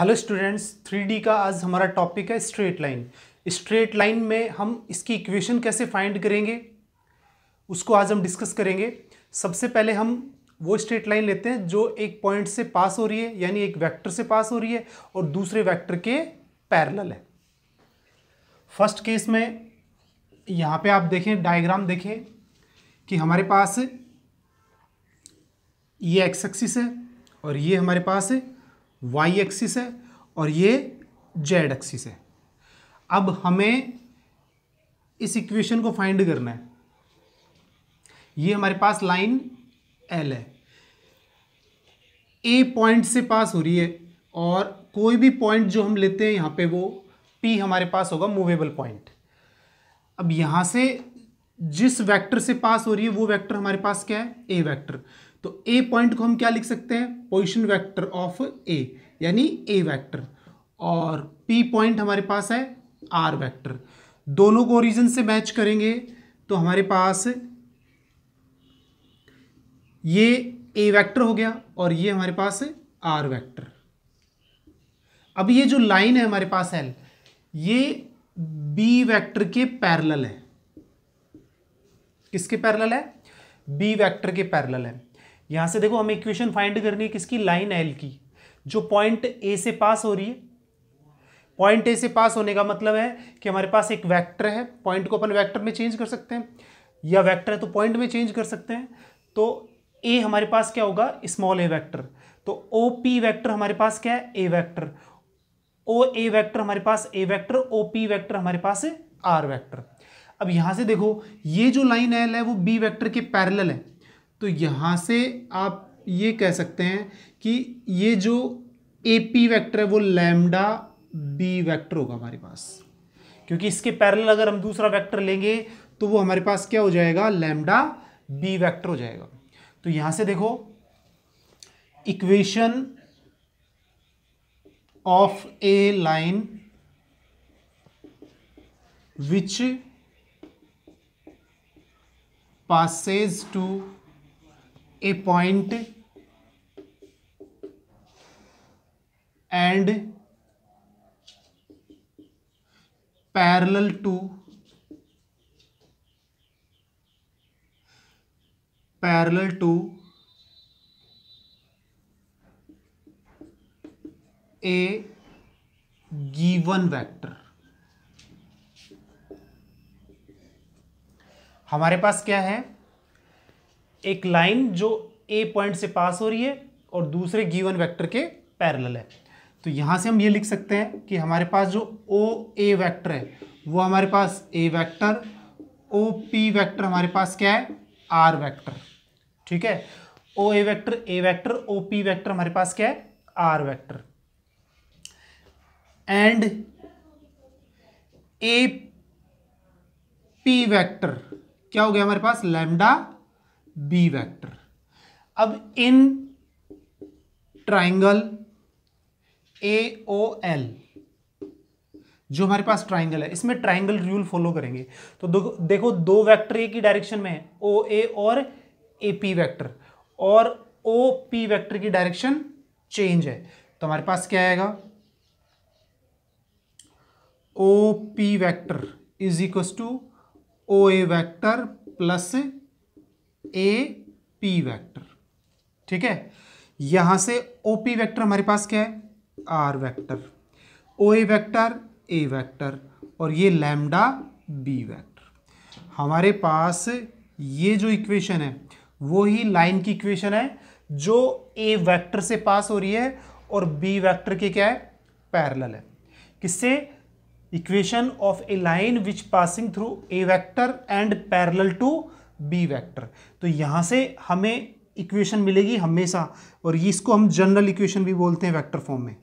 Hello students, 3D का आज हमारा टॉपिक है स्ट्रेट लाइन। स्ट्रेट लाइन में हम इसकी इक्वेशन कैसे फाइंड करेंगे उसको आज हम डिस्कस करेंगे। सबसे पहले हम वो स्ट्रेट लाइन लेते हैं जो एक पॉइंट से पास हो रही है, यानी एक वेक्टर से पास हो रही है और दूसरे वेक्टर के पैरेलल है। फर्स्ट केस में यहाँ पे आप देखें, डायग्राम देखें कि हमारे पास ये एक्स एक्सिस है और ये हमारे पास वाई एक्सिस है और ये जेड एक्सिस है। अब हमें इस इक्वेशन को फाइंड करना है। ये हमारे पास लाइन एल है, ए पॉइंट से पास हो रही है और कोई भी पॉइंट जो हम लेते हैं यहाँ पे वो पी हमारे पास होगा, मूवेबल पॉइंट। अब यहाँ से जिस वेक्टर से पास हो रही है वो वेक्टर हमारे पास क्या है, ए वेक्टर। तो ए पॉइंट को हम क्या लिख सकते हैं, पोजीशन वेक्टर ऑफ ए, यानी ए वेक्टर, और पी पॉइंट हमारे पास है आर वेक्टर। दोनों को ओरिजिन से मैच करेंगे तो हमारे पास ये ए वेक्टर हो गया और ये हमारे पास है आर वेक्टर। अब ये जो लाइन है हमारे पास एल, ये बी वेक्टर के पैरेलल है। किसके पैरेलल है, बी वेक्टर के पैरेलल है। यहां से देखो हमें इक्वेशन फाइंड करनी है किसकी, लाइन एल की, जो पॉइंट ए से पास हो रही है। पॉइंट ए से पास होने का मतलब है कि हमारे पास एक वेक्टर है, पॉइंट को अपन वेक्टर में चेंज कर सकते हैं, या वेक्टर है तो पॉइंट में चेंज कर सकते हैं। तो ए हमारे पास क्या होगा, स्मॉल ए वेक्टर। तो ओ पी वेक्टर हमारे पास क्या है, A vector. O A vector हमारे पास A vector, O P vector हमारे पास है आर वेक्टर। अब यहां से देखो ये जो लाइन एल है वो बी वेक्टर के पैरेलल है, तो यहां से आप ये कह सकते हैं कि ये जो ए पी वेक्टर है वो लैम्डा बी वेक्टर होगा हमारे पास, क्योंकि इसके पैरेलल अगर हम दूसरा वेक्टर लेंगे तो वो हमारे पास क्या हो जाएगा, लैम्डा बी वेक्टर हो जाएगा। तो यहां से देखो equation of a line which passes to a point and parallel to a given vector। हमारे पास क्या है, एक लाइन जो ए पॉइंट से पास हो रही है और दूसरे गिवन वेक्टर के पैरेलल है। तो यहां से हम ये लिख सकते हैं कि हमारे पास जो ओ ए वेक्टर है वो हमारे पास A vector, O P vector हमारे पास क्या है, आर वेक्टर। ठीक है, O A vector, O P vector हमारे पास क्या है, are vector. And A P vector क्या हो गया हमारे पास, लैम्डा बी वेक्टर। अब in triangle A O L, जो हमारे पास ट्राइंगल है, इसमें ट्राइंगल रूल फॉलो करेंगे। तो देखो दो वेक्टर एक ही डायरेक्शन में है, ओ ए और ए पी वेक्टर, और ओ पी वेक्टर की डायरेक्शन चेंज है। तो हमारे पास क्या आएगा, O P vector is equal to O A vector plus A P vector. ठीक है, यहां से ओ पी वेक्टर हमारे पास क्या है, are vector, O A vector A vector, और ये लैम्डा बी वेक्टर। हमारे पास ये जो इक्वेशन है वो ही लाइन की इक्वेशन है जो ए वेक्टर से पास हो रही है और बी वेक्टर के क्या है, पैरेलल है। किससे, equation of a line which passing through a vector and parallel to b vector. तो यहां से हमें इक्वेशन मिलेगी हमेशा, और इसको हम जनरल इक्वेशन भी बोलते हैं वेक्टर फॉर्म में।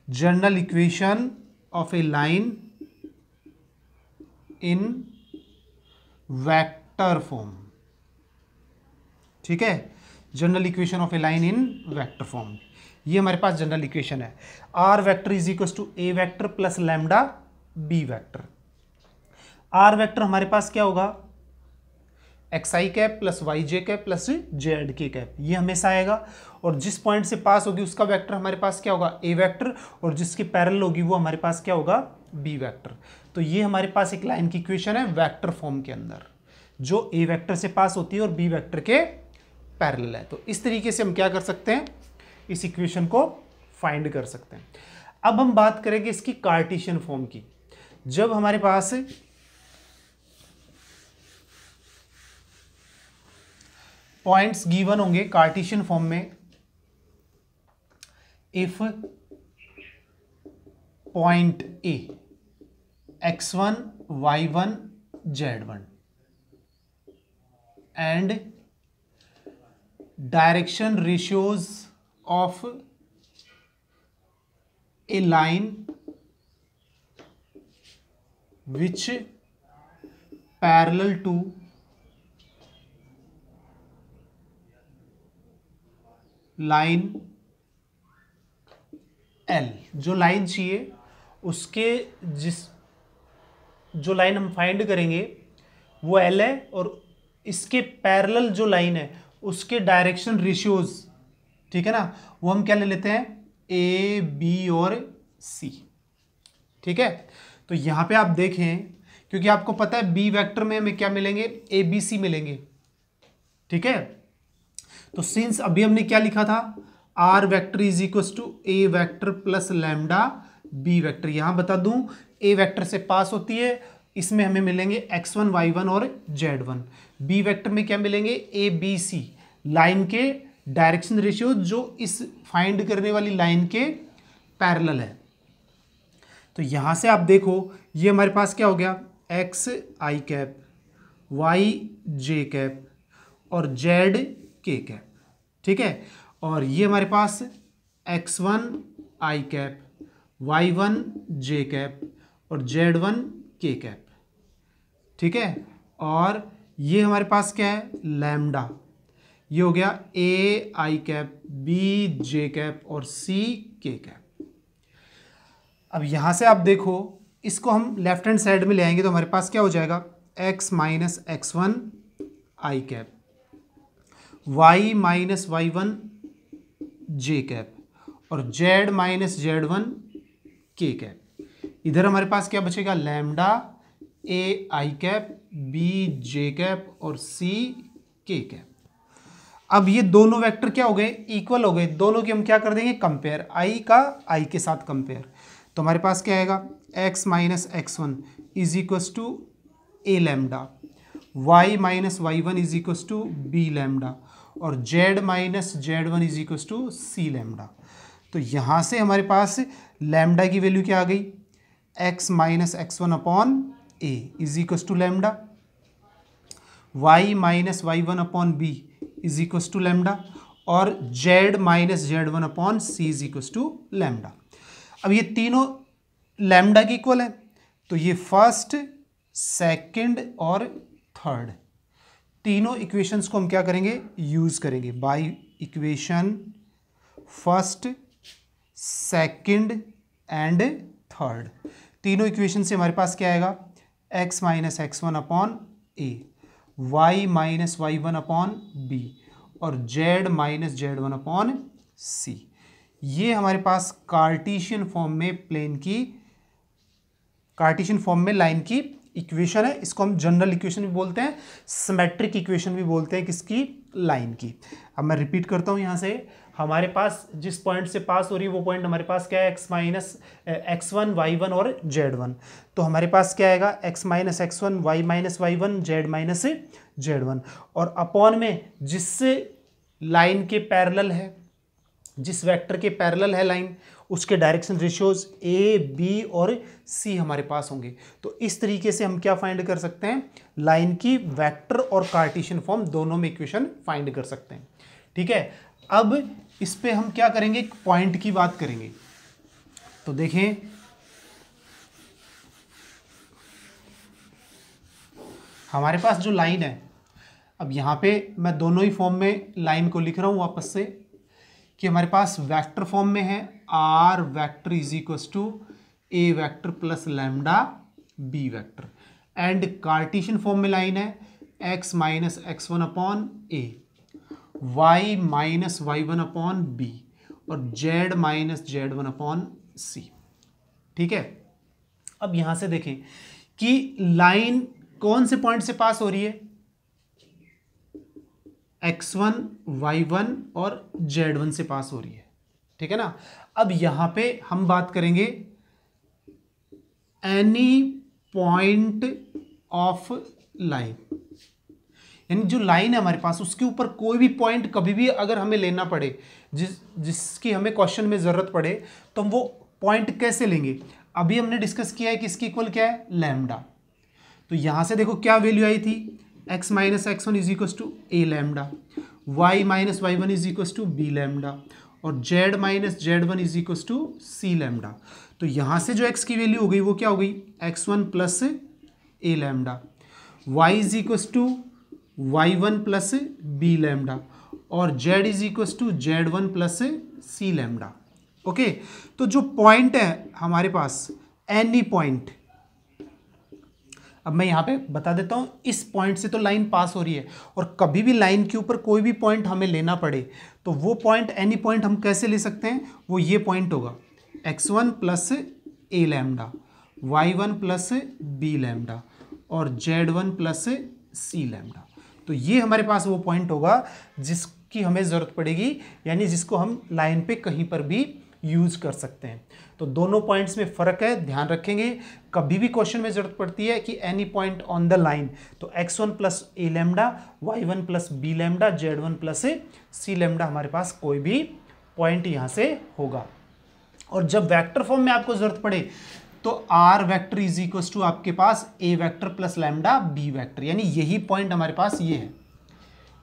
General equation of a line in vector form. ठीक है, general equation of a line in vector form, ये हमारे पास जनरल इक्वेशन है। Are vector is equal to A vector plus lambda B vector. R vector हमारे पास क्या होगा, x i cap plus y j cap plus z k cap, ये हमेशा आएगा। और जिस पॉइंट से पास होगी उसका वेक्टर हमारे पास क्या होगा, ए वेक्टर, और जिसकी पैरेलल होगी वो हमारे पास क्या होगा, बी वेक्टर। तो ये हमारे पास एक लाइन की इक्वेशन है वेक्टर फॉर्म के अंदर, जो ए वेक्टर से पास होती है और बी वेक्टर के पैरेलल है। तो इस तरीके से हम क्या कर सकते हैं, इस इक्वेशन को फाइंड कर सकते हैं। अब हम बात करेंगे इसकी कार्टेशियन फॉर्म की। जब हमारे पास पॉइंट्स गिवन होंगे कार्टेशियन फॉर्म में, if point A x1 y1 z1 and direction ratios of a line which parallel to line L, जो लाइन चाहिए उसके जो लाइन हम फाइंड करेंगे वो L है, और इसके पैरेलल जो लाइन है उसके डायरेक्शन रेशियोज, ठीक है ना, वो हम क्या ले लेते हैं, ए बी और सी। ठीक है, तो यहां पे आप देखें, क्योंकि आपको पता है बी वेक्टर में हमें क्या मिलेंगे, ए बी सी मिलेंगे। ठीक है, तो सिंस अभी हमने क्या लिखा था, r vector is equal to A vector plus lambda B vector. यहां बता दूं ए वेक्टर से पास होती है, इसमें हमें मिलेंगे x1 y1 और z1। बी वेक्टर में क्या मिलेंगे, ए बी सी, लाइन के डायरेक्शन रेशियो जो इस फाइंड करने वाली लाइन के पैरेलल है। तो यहां से आप देखो ये हमारे पास क्या हो गया, x i cap, Y j cap और जेड के कैप। ठीक है, और ये हमारे पास x1 आई कैप, y1 जे कैप और z1 के कैप। ठीक है, और ये हमारे पास क्या है, लैम्डा, ये हो गया ए आई कैप, बी जे कैप और सी के कैप। अब यहां से आप देखो इसको हम लेफ्ट हैंड साइड में ले आएंगे तो हमारे पास क्या हो जाएगा, x माइनस x1 आई कैप, y माइनस y1 जे कैप और z माइनस z1 के कैप। इधर हमारे पास क्या बचेगा, लैम्डा ए आई कैप, बी जे कैप और सी के कैप। अब ये दोनों वेक्टर क्या हो गए, इक्वल हो गए, दोनों की हम क्या कर देंगे, कंपेयर, आई का आई के साथ कंपेयर। तो हमारे पास क्या आएगा, x minus x1 is equals to a lambda, y minus y1 is equals to b lambda और z minus z1 is equals to c lambda. तो यहाँ से हमारे पास लैम्डा की वैल्यू क्या आ गई, x minus x1 upon a is equals to lambda, y minus y1 upon b is equals to lambda और z minus z1 upon c is equals to lambda. अब ये तीनों लैम्डा की इक्वल है, तो ये फर्स्ट, सेकंड और third तीनों इक्वेशंस को हम क्या करेंगे, यूज करेंगे। By equation first, second and third, तीनों इक्वेशन से हमारे पास क्या आएगा, x minus x1 upon a, y minus y1 upon B और z minus z1 upon c. ये हमारे पास कार्टेशियन फॉर्म में प्लेन की, कार्टेशियन फॉर्म में लाइन की इक्वेशन है। इसको हम जनरल इक्वेशन भी बोलते हैं, सिमेट्रिक इक्वेशन भी बोलते हैं, किसकी, लाइन की। अब मैं रिपीट करता हूँ यहाँ से, हमारे पास जिस पॉइंट से पास हो रही है वो पॉइंट हमारे पास क्या है, x माइनस x1 y1 और z1। तो हमारे पास क्या आएगा, x minus x1 y minus y1 z minus z1, और अपॉन में जिस लाइन के पैरेलल है, जिस वेक्टर के पैरेलल है लाइन, उसके डायरेक्शन रेशियोज ए बी और सी हमारे पास होंगे। तो इस तरीके से हम क्या फाइंड कर सकते हैं, लाइन की वेक्टर और कार्टेशियन फॉर्म दोनों में इक्वेशन फाइंड कर सकते हैं। ठीक है, अब इस पे हम क्या करेंगे, एक पॉइंट की बात करेंगे। तो देखें, हमारे पास जो लाइन है, अब यहां पे मैं दोनों ही फॉर्म में लाइन को लिख रहा हूं वापस से, कि हमारे पास वेक्टर फॉर्म में है are vector is equal to A vector plus lambda B vector, and Cartesian form में लाइन है X minus x one upon A, Y minus Y one upon B, और Z minus Z one upon C. ठीक है, अब यहां से देखें कि लाइन कौन से पॉइंट से पास हो रही है, x1, y1 और z1 से पास हो रही है। ठीक है ना। अब यहां पे हम बात करेंगे एनी पॉइंट ऑफ लाइन, यानी जो लाइन है हमारे पास उसके ऊपर कोई भी पॉइंट कभी भी अगर हमें लेना पड़े, जिसकी हमें क्वेश्चन में जरूरत पड़े, तो हम वो पॉइंट कैसे लेंगे। अभी हमने डिस्कस किया है कि इसकी इक्वल क्या है, लैम्डा। तो यहां से देखो क्या वैल्यू आई थी, x minus x one is equal to a lambda, y minus Y one is equal to b lambda, और z minus Z one is equal to c lambda. तो यहां से जो x की वैल्यू हो गई वो क्या हो गई, x1 plus A lambda, y is equal to y one plus B lambda, और z is equal to z one plus C lambda. Okay, तो जो पॉइंट है हमारे पास एनी पॉइंट, अब मैं यहां पे बता देता हूं, इस पॉइंट से तो लाइन पास हो रही है, और कभी भी लाइन के ऊपर कोई भी पॉइंट हमें लेना पड़े तो वो पॉइंट एनी पॉइंट हम कैसे ले सकते हैं, वो ये पॉइंट होगा x1 प्लस ए lambda, y1 plus B lambda, और z1 प्लस सी लैम्डा। तो ये हमारे पास वो पॉइंट होगा जिसकी हमें ज़रूरत पड़ेगी, यानी जिसको हम लाइन पे कहीं पर भी यूज कर सकते हैं। तो दोनों पॉइंट्स में फ़र्क है, ध्यान रखेंगे। कभी भी क्वेश्चन में ज़रूरत पड़ती है कि any point on the line, तो x1 प्लस ए lambda, y1 plus B lambda, z1 plus सी लैम्डा, हमारे पास कोई भी पॉइंट यहाँ से होगा। और जब वेक्टर फॉर्म में आपको ज़रूरत पड़े तो R vector is equal to आपके पास A vector plus lambda B vector, यानी यही पॉइंट हमारे पास ये है।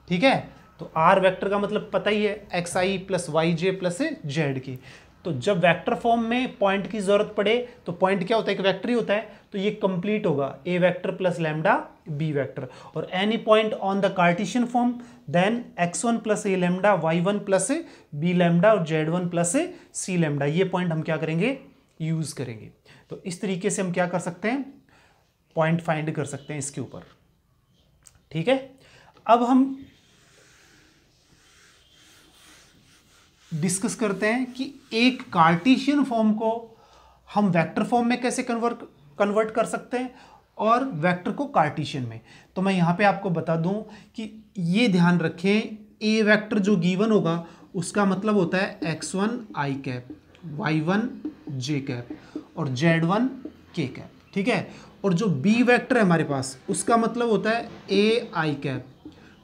ठीक है, तो आर वेक्टर का मतलब पता ही है, एक्स आई प्लस वाई जे प्लस जेड की। तो जब वेक्टर फॉर्म में पॉइंट की जरूरत पड़े तो पॉइंट क्या होता है, एक वेक्टर ही होता है, तो ये कंप्लीट होगा A vector plus lambda B vector. और any point on the Cartesian form then x1 plus A lambda, y1 plus B lambda, और z1 प्लस सी लैम्डा, ये पॉइंट हम क्या करेंगे, यूज करेंगे। तो इस तरीके से हम क्या कर सकते हैं, पॉइंट फाइंड कर सकते हैं इसके ऊपर। ठीक है, अब हम डिस्कस करते हैं कि एक कार्टेशियन फॉर्म को हम वेक्टर फॉर्म में कैसे कन्वर्ट कर सकते हैं, और वेक्टर को कार्टेशियन में। तो मैं यहाँ पे आपको बता दूं कि ये ध्यान रखें, ए वेक्टर जो गिवन होगा उसका मतलब होता है x1 आई कैप, y1 जे कैप, और z1 के कैप। ठीक है, और जो बी वेक्टर है हमारे पास उसका मतलब होता है ए आई कैप,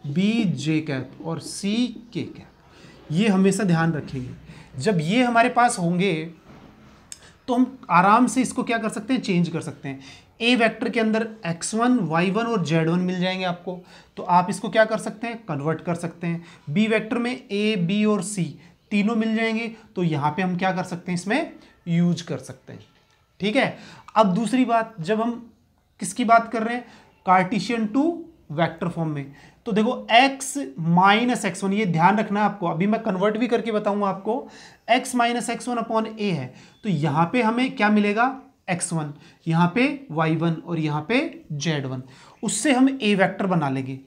बी जे कैप, और सी के कैप। ये हमेशा ध्यान रखेंगे। जब ये हमारे पास होंगे तो हम आराम से इसको क्या कर सकते हैं, चेंज कर सकते हैं। ए वेक्टर के अंदर x1, y1 और z1 मिल जाएंगे आपको, तो आप इसको क्या कर सकते हैं, कन्वर्ट कर सकते हैं। बी वेक्टर में a, b और c तीनों मिल जाएंगे, तो यहाँ पे हम क्या कर सकते हैं, इसमें यूज कर सकते हैं। ठीक है, अब दूसरी बात, जब हम किसकी बात कर रहे हैं, कार्टेशियन टू वेक्टर फॉर्म में, तो देखो x माइनस एक्स वन, ये ध्यान रखना है आपको, अभी मैं कन्वर्ट भी करके बताऊंगा आपको। x minus x one upon A है, तो यहां पे हमें क्या मिलेगा, x1, यहां पे y1 और यहां पे z1, उससे हम a वेक्टर बना लेंगे।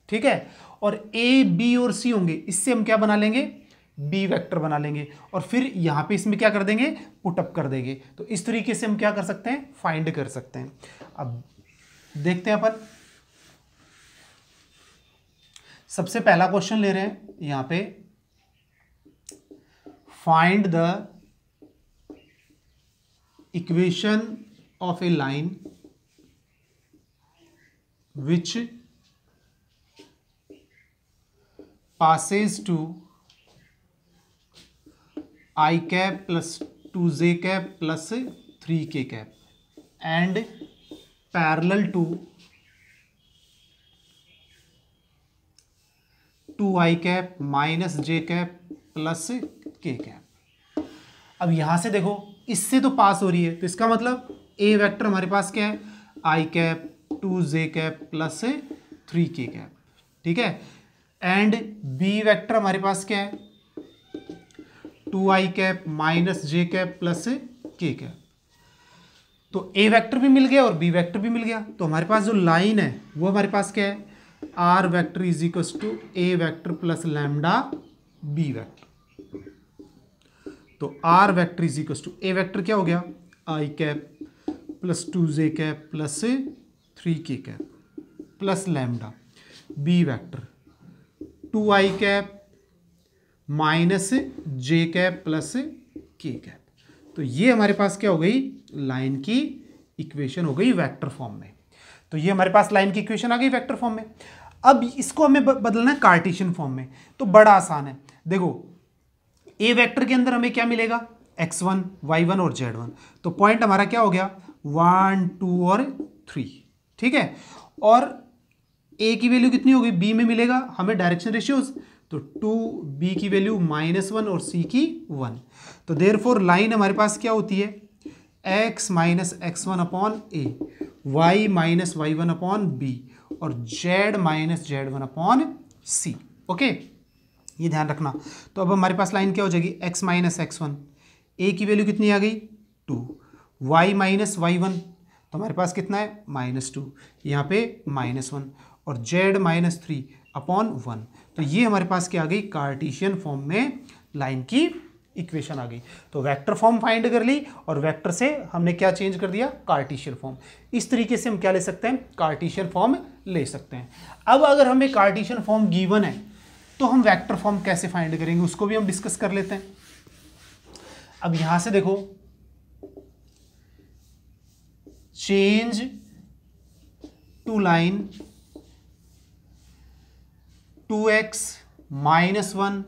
ठीक है, और a, b और c होंगे, इससे हम क्या बना लेंगे, b वेक्टर बना लेंगे, और फिर यहां पे इसमें क्या कर देंगे, पुटअप कर देंगे। तो इस तरीके से हम क्या कर सकते हैं, फाइंड कर सकते हैं। अब देखते हैं अपन, सबसे पहला क्वेश्चन ले रहे हैं यहां पे, find the equation of a line which passes to i cap plus 2j cap plus 3k cap and parallel to 2i cap minus j cap plus k cap. अब यहां से देखो, इससे तो पास हो रही है, तो इसका मतलब a वेक्टर हमारे पास क्या है, i cap 2j cap plus 3k cap. ठीक है, एंड b वेक्टर हमारे पास क्या है, 2i cap minus j cap plus k cap. तो a वेक्टर भी मिल गया और b वेक्टर भी मिल गया, तो हमारे पास जो लाइन है वो हमारे पास क्या है, are vector is equal to A vector plus lambda B vector. तो R vector is equal to A vector क्या हो गया, I cap plus 2j cap plus 3k cap plus lambda, B vector 2i cap minus J cap plus K cap. तो ये हमारे पास क्या हो गई, लाइन की इक्वेशन हो गई वेक्टर फॉर्म में। तो ये हमारे पास लाइन की इक्वेशन आ गई वेक्टर फॉर्म में। अब इसको हमें बदलना है कार्टेशियन फॉर्म में, तो बड़ा आसान है। देखो ए वेक्टर के अंदर हमें क्या मिलेगा, x1 y1 और z1। तो पॉइंट हमारा क्या हो गया 1 2 और 3, ठीक है। और ए की वैल्यू कितनी होगी, बी में मिलेगा हमें डायरेक्शन रेशियोज, तो 2 बी की वैल्यू -1 और सी की 1। तो देयरफॉर लाइन हमारे पास क्या होती है, x minus x1 upon a, y minus y1 upon B और z minus z1 upon c. Okay, ये ध्यान रखना। तो अब हमारे पास लाइन क्या हो जाएगी, x माइनस x1, ए की वैल्यू कितनी आ गई 2, y माइनस y1 तो हमारे पास कितना है -2, यहाँ पे -1 और z माइनस 3 अपॉन 1। तो ये हमारे पास क्या आ गई, कार्टेशियन फॉर्म में लाइन की इक्वेशन आ गई। तो वेक्टर फॉर्म फाइंड कर ली और वेक्टर से हमने क्या चेंज कर दिया, कार्टेशियन फॉर्म। इस तरीके से हम क्या ले सकते हैं, कार्टेशियन फॉर्म ले सकते हैं। अब अगर हमें कार्टेशियन फॉर्म गिवन है तो हम वेक्टर फॉर्म कैसे फाइंड करेंगे, उसको भी हम डिस्कस कर लेते हैं। अब यहां से देखो, change to line 2x minus 1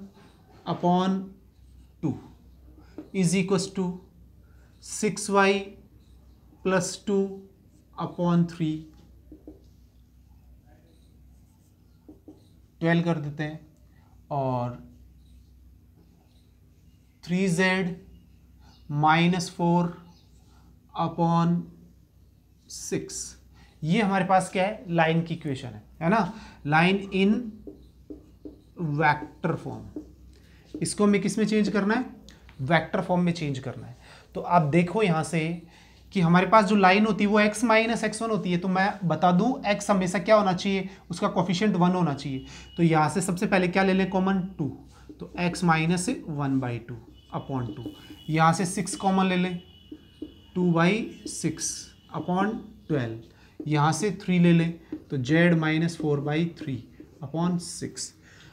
upon 2 is equal to 6y plus 2 upon 3, 12 कर देते हैं, और 3z माइनस 4 अपॉन 6। ये हमारे पास क्या है, लाइन की इक्वेशन है ना, लाइन इन वेक्टर फॉर्म। इसको हमें किस में चेंज करना है, वेक्टर फॉर्म में चेंज करना है। तो आप देखो यहां से कि हमारे पास जो लाइन होती है वो x माइनस x1 होती है। तो मैं बता दूं x हमेशा क्या होना चाहिए, उसका कोफिशिएंट 1 होना चाहिए। तो यहां से सबसे पहले क्या ले लें, कॉमन 2, तो x माइनस 1/2 अपॉन 2। यहां से 6 कॉमन ले लें, 2/6 अपॉन 12। यहाँ से 3 ले लें तो z माइनस 4/3 अपॉन 6।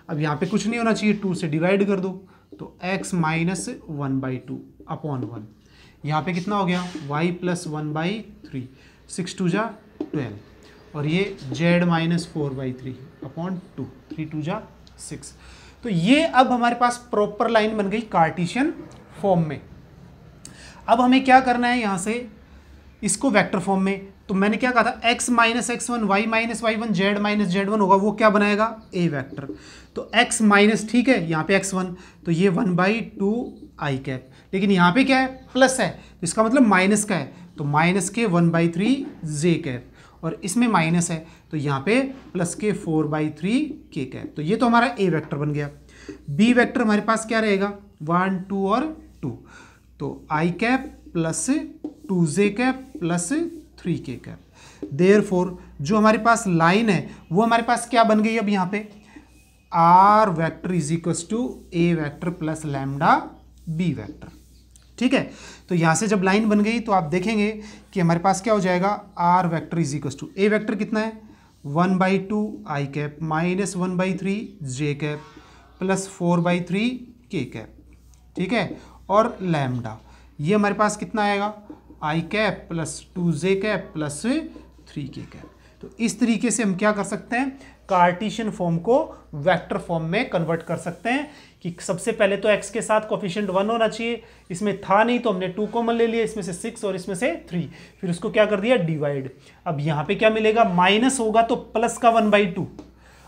अब यहाँ पे कुछ नहीं होना चाहिए, 2 से डिवाइड कर दो, तो x माइनस 1/2 अपॉन 1। यहाँ पे कितना हो गया, y प्लस 1/3, 6 2 जा 12, और ये z माइनस 4/3 अपॉन 2, 3 2 जा 6। तो ये अब हमारे पास प्रॉपर लाइन बन गई कार्टेशियन फॉर्म में। अब हमें क्या करना है, यहाँ से इसको वेक्टर फॉर्म में। तो मैंने क्या कहा था, x minus x1 y minus y1 z minus z1 होगा, वो क्या बनाएगा, a वेक्टर। तो x माइनस, ठीक है, यहाँ पे x1, तो ये 1/2 i कैप, लेकिन यहाँ पे क्या है, प्लस है, तो इसका मतलब माइनस का है, तो माइनस के 1/3 j कैप, और इसमें माइनस है तो यहाँ पे प्लस के 4/3 k कैप। तो ये तो हमारा a वेक्टर बन गया। b वेक्टर हमारे पास क्या रहेगा, 1 2 और 2, तो i cap plus 2j cap plus 3k cap. Therefore जो हमारे पास लाइन है वो हमारे पास क्या बन गई, अब यहाँ पे r vector is equal to a vector plus lambda b vector, ठीक है। तो यहाँ से जब लाइन बन गई तो आप देखेंगे कि हमारे पास क्या हो जाएगा, r vector is equal to a vector कितना है, 1/2 i cap minus 1/3 j cap plus 4/3 k cap, ठीक है, और लैम्डा ये हमारे पास कितना आएगा, i cap plus 2j cap plus 3k cap. तो इस तरीके से हम क्या कर सकते हैं, कार्टेशियन फॉर्म को वेक्टर फॉर्म में कन्वर्ट कर सकते हैं। कि सबसे पहले तो x के साथ कोफिशिएंट 1 होना चाहिए, इसमें था नहीं तो हमने 2 कॉमन ले लिया, इसमें से 6 और इसमें से 3, फिर उसको क्या कर दिया, डिवाइड। अब यहाँ पे क्या मिलेगा, माइनस होगा तो प्लस का 1/2,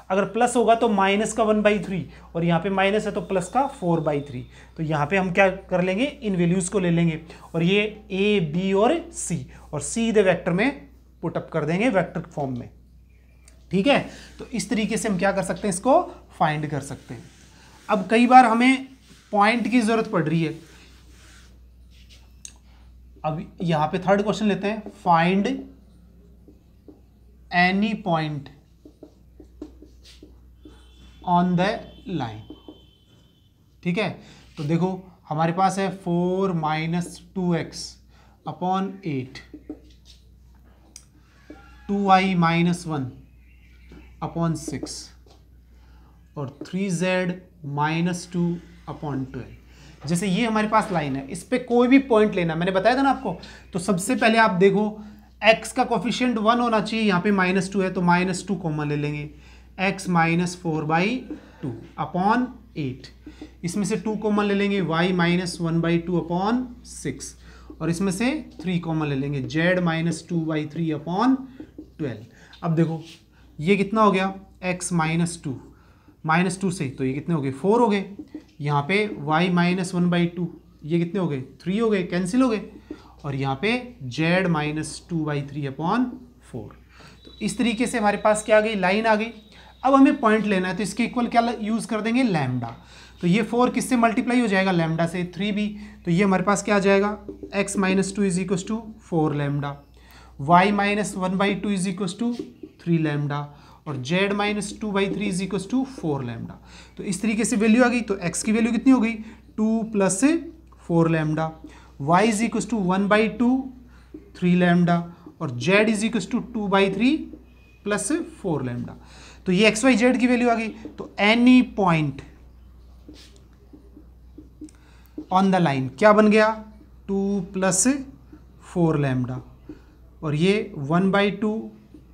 अगर प्लस होगा तो माइनस का 1/3, और यहाँ पे माइनस है तो प्लस का 4/3। तो यहाँ पे हम क्या कर लेंगे, इन वैल्यूज को ले लेंगे और ये a b और c, और सीधे वेक्टर में पुटअप कर देंगे वेक्टर फॉर्म में, ठीक है। तो इस तरीके से हम क्या कर सकते हैं, इसको फाइंड कर सकते हैं। अब कई बार हमें पॉइंट की जरूरत पड़ रही है। अब यहां पे थर्ड क्वेश्चन लेते हैं, find any point on the line. ठीक है, तो देखो हमारे पास है 4 minus 2x upon 8, 2y minus 1 upon 6 और 3z माइनस 2 अपॉन 12। जैसे ये हमारे पास लाइन है, इस पे कोई भी पॉइंट लेना, मैंने बताया था ना आपको। तो सबसे पहले आप देखो x का कोफिशिएंट 1 होना चाहिए, यहाँ पे -2 है तो -2 कॉमन ले लेंगे, x माइनस 4/2 अपॉन 8, इसमें से 2 कॉमन ले लेंगे, y माइनस 1/2 अपॉन 6 और इसमें से 3 कॉमन ले लेंगे, z माइनस 2/3 अपॉन 12। अब देखो ये कितना हो गया, x माइनस 2 से तो ये कितने हो गए, 4 हो गए। यहाँ पे y माइनस 1/2 ये कितने हो गए, 3 हो गए, कैंसिल हो गए। और यहाँ पे z माइनस 2/3 अपॉन 4। तो इस तरीके से हमारे पास क्या आ गई, लाइन आ गई। अब हमें पॉइंट लेना है तो इसके इक्वल क्या यूज़ कर देंगे, लैम्डा। तो ये 4 किससे मल्टीप्लाई हो जाएगा, लैम्डा से, 3 भी। तो ये हमारे पास क्या आ जाएगा, x minus 2 is equals to 4 lambda, y minus 1/2 is equals to 3 lambda और z minus 2/3 is equals to 4 lambda. तो इस तरीके से वैल्यू आ गई। तो x की वैल्यू कितनी हो गई, 2 plus 4 lambda, y is equals to 1/2 3 lambda और z is equals to 2/3 plus 4 lambda. तो ये एक्स वाई जेड की वैल्यू आ गई। तो any point on the line क्या बन गया, 2 प्लस 4 लैम्डा और ये 1/2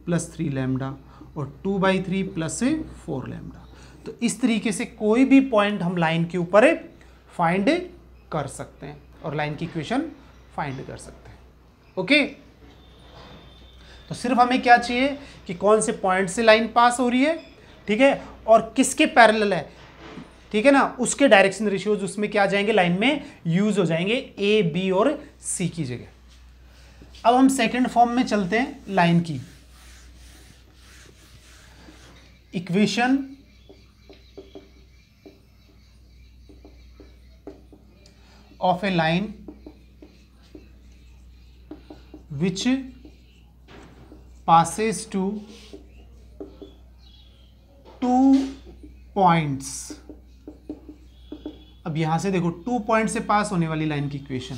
प्लस 3 लैम्डा और 2/3 प्लस 4 लैम्डा। तो इस तरीके से कोई भी पॉइंट हम लाइन के ऊपर फाइंड कर सकते हैं और लाइन की इक्वेशन फाइंड कर सकते हैं। ओके, तो सिर्फ हमें क्या चाहिए कि कौन से पॉइंट से लाइन पास हो रही है, ठीक है, और किसके पैरेलल है, ठीक है ना, उसके डायरेक्शन रेशियोज उसमें क्या आ जाएंगे, लाइन में यूज हो जाएंगे, ए बी और सी की जगह। अब हम सेकंड फॉर्म में चलते हैं लाइन की। Equation of a line which passes to 2 points। अब यहां से देखो 2 पॉइंट से पास होने वाली लाइन की इक्वेशन,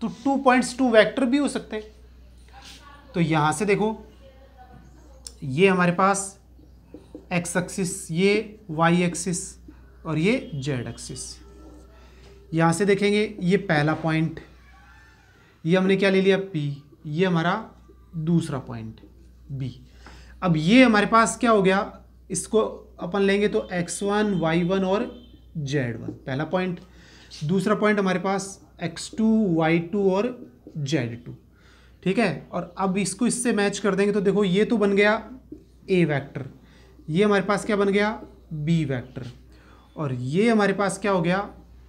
तो 2 पॉइंट्स 2 वेक्टर भी हो सकते हैं। तो यहां से देखो ये हमारे पास x एक्सिस, ये y एक्सिस और ये z एक्सिस। यहां से देखेंगे ये पहला पॉइंट, ये हमने क्या ले लिया p, ये हमारा दूसरा पॉइंट b। अब ये हमारे पास क्या हो गया, इसको अपन लेंगे तो x1 y1 और z1 पहला पॉइंट, दूसरा पॉइंट हमारे पास x2 y2 और z2, ठीक है। और अब इसको इससे मैच कर देंगे तो देखो ये तो बन गया a वेक्टर, ये हमारे पास क्या बन गया b वेक्टर और ये हमारे पास क्या हो गया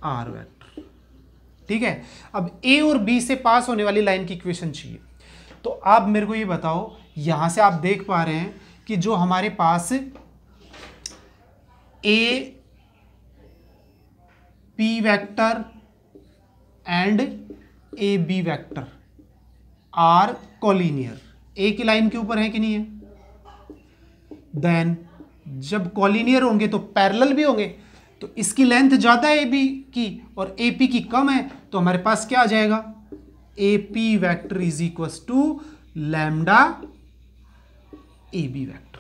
r वेक्टर, ठीक है। अब a और b से पास होने वाली लाइन की इक्वेशन चाहिए। तो आप मेरे को ये बताओ, यहां से आप देख पा रहे हैं कि जो हमारे पास A P vector and A B vector are collinear, A की लाइन के ऊपर है कि नहीं है। देन जब कोलिनियर होंगे तो पैरेलल भी होंगे, तो इसकी लेंथ ज्यादा है ए बी की और ए पी की कम है, तो हमारे पास क्या आ जाएगा, A P vector is equal to lambda A B vector,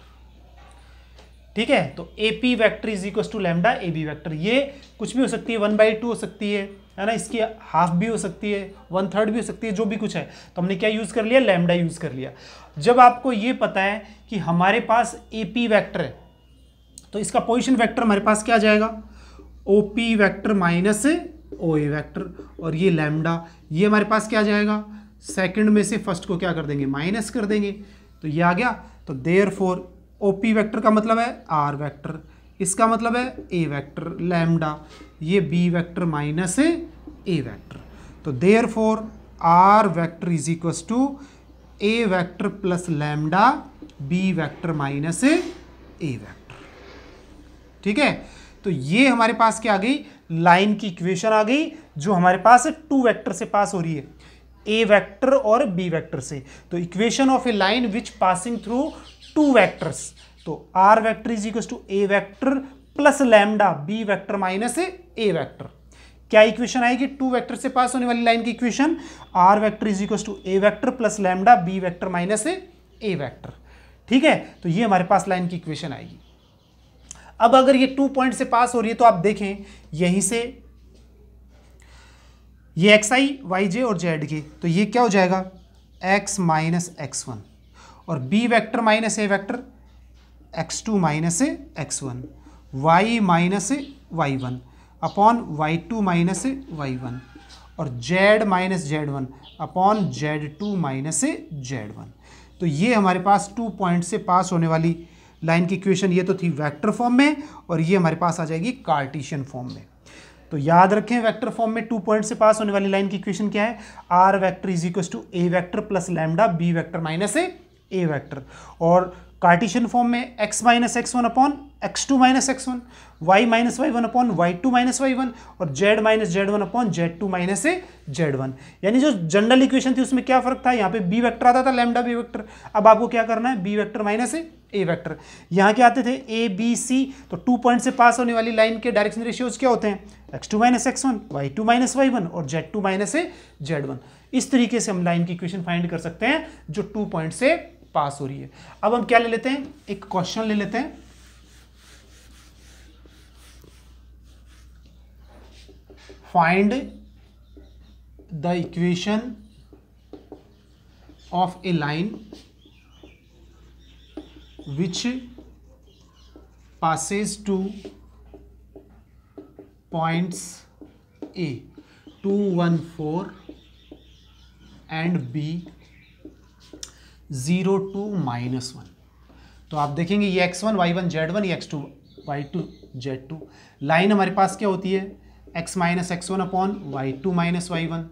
ठीक है। तो A P vector is equal to lambda A B vector, ये कुछ भी हो सकती है, 1/2 हो सकती है ना, इसकी हाफ भी हो सकती है, 1/3 भी हो सकती है, जो भी कुछ है। तो हमने क्या यूज कर लिया, लैम्डा यूज कर लिया। जब आपको ये पता है कि हमारे पास ए पी वैक्टर है तो इसका पोजिशन वैक्टर हमारे पास क्या आ जाएगा, O P vector minus O ए वैक्टर और ये लैम्डा, ये हमारे पास क्या आ जाएगा, सेकंड में से फर्स्ट को क्या कर देंगे, माइनस कर देंगे, तो ये आ गया। तो देयरफॉर ओ पी वैक्टर का मतलब है आर वैक्टर, इसका मतलब है ए वैक्टर लैम्डा, ये b vector minus a vector. तो therefore r vector is equal to a vector plus lambda b vector minus a vector, ठीक है। तो ये हमारे पास क्या आ गई, लाइन की इक्वेशन आ गई जो हमारे पास 2 वेक्टर से पास हो रही है, ए वेक्टर और बी वेक्टर से। तो equation of a line which passing through 2 vectors, तो R vector is equal to A vector plus lambda B vector minus A vector. क्या इक्वेशन आएगी? टू वेक्टर से पास होने वाली लाइन की equation, R vector is equal to A vector plus lambda B vector minus A vector. ठीक है, तो ये हमारे पास लाइन की इक्वेशन आएगी। अब अगर ये 2 पॉइंट से पास हो रही है तो आप देखें यहीं से ये एक्स आई वाई जे और जेड के, तो ये क्या हो जाएगा? x माइनस एक्स वन, और b वेक्टर माइनस ए vector x2 minus x one, Y minus Y one upon y2 minus Y one, और z minus Z one upon z2 minus Z one. तो ये हमारे पास 2 पॉइंट से पास होने वाली line की इक्वेशन ये तो थी वेक्टर फॉर्म में, और ये हमारे पास आ जाएगी कार्टेशियन फॉर्म में। तो याद रखें वेक्टर फॉर्म में 2 पॉइंट से पास होने वाली लाइन की इक्वेशन क्या है? Are vector is equal to A vector plus lambda B vector minus A vector, और कार्टेशियन फॉर्म में x minus x one upon x2 minus x one, Y minus Y one upon y2 minus Y one, और z minus Z one upon z2 minus Z one. यानी जो general equation थी उसमें क्या फर्क था? यहाँ पे b वेक्टर आता था लैम्डा बी वेक्टर, अब आपको क्या करना है? b वेक्टर माइनस ए वेक्टर। यहाँ क्या आते थे? A b c. तो 2 पॉइंट से पास होने वाली लाइन के डायरेक्शन रेशियोज क्या होते हैं? x2 minus x one, y2 minus Y one और z2 माइनस जेड वन। इस तरीके से हम लाइन की इक्वेशन फाइंड कर सकते हैं जो 2 पॉइंट से पास हो रही है। अब हम क्या ले लेते हैं? एक क्वेश्चन ले लेते हैं। Find the equation of a line which passes to points A 2 1 4 and B 0 2 -1। तो आप देखेंगे ये x1 y1 z1, ये x2 y2 z2। लाइन हमारे पास क्या होती है? x minus x one upon y2 minus Y one,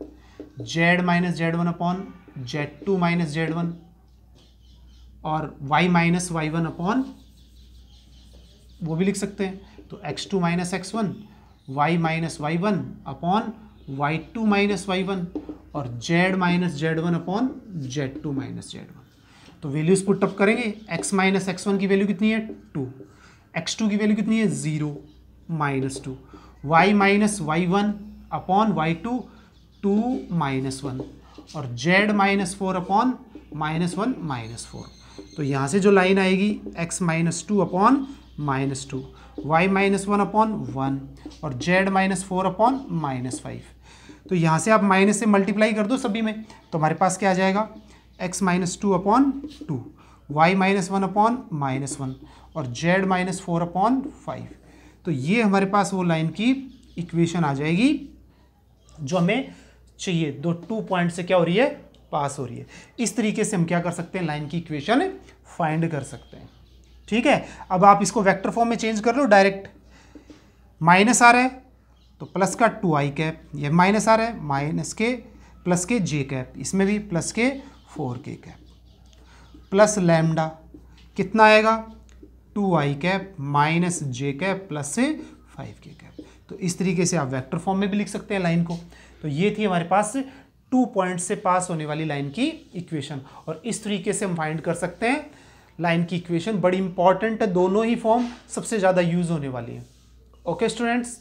z minus Z one upon z2 minus Z one, और y minus Y one upon वो भी लिख सकते हैं। तो x2 minus x one, Y minus Y one upon y2 minus Y one, और z minus Z one upon z2 minus Z one. तो values put up करेंगे। x माइनस एक्स वन की वैल्यू कितनी है? 2। x2 की value कितनी है? 0 minus 2। y minus Y one upon y2 2 minus 1, और z minus 4 upon minus 1 minus 4। तो यहाँ से जो लाइन आएगी x minus 2 upon minus 2, y minus 1 upon 1, और z माइनस 4 अपॉन माइनस 5। तो यहाँ से आप माइनस से मल्टीप्लाई कर दो सभी में, तो हमारे पास क्या आ जाएगा? x minus 2 upon 2, y minus 1 upon minus 1, और z माइनस 4 अपॉन 5। तो ये हमारे पास वो लाइन की इक्वेशन आ जाएगी जो हमें चाहिए। 2 पॉइंट से क्या हो रही है? पास हो रही है। इस तरीके से हम क्या कर सकते हैं? लाइन की इक्वेशन फाइंड कर सकते हैं। ठीक है, अब आप इसको वेक्टर फॉर्म में चेंज कर लो डायरेक्ट। माइनस आ रहा है तो प्लस का 2i कैप, ये माइनस आ रहा है माइनस के प्लस के j कैप, इसमें भी प्लस के 4k कैप, प्लस लैम्डा कितना आएगा? 2i cap minus j cap plus से 5k कैप। तो इस तरीके से आप वेक्टर फॉर्म में भी लिख सकते हैं लाइन को। तो ये थी हमारे पास 2 पॉइंट से पास होने वाली लाइन की इक्वेशन, और इस तरीके से हम फाइंड कर सकते हैं लाइन की इक्वेशन। बड़ी इंपॉर्टेंट है, दोनों ही फॉर्म सबसे ज़्यादा यूज होने वाली है। Okay students.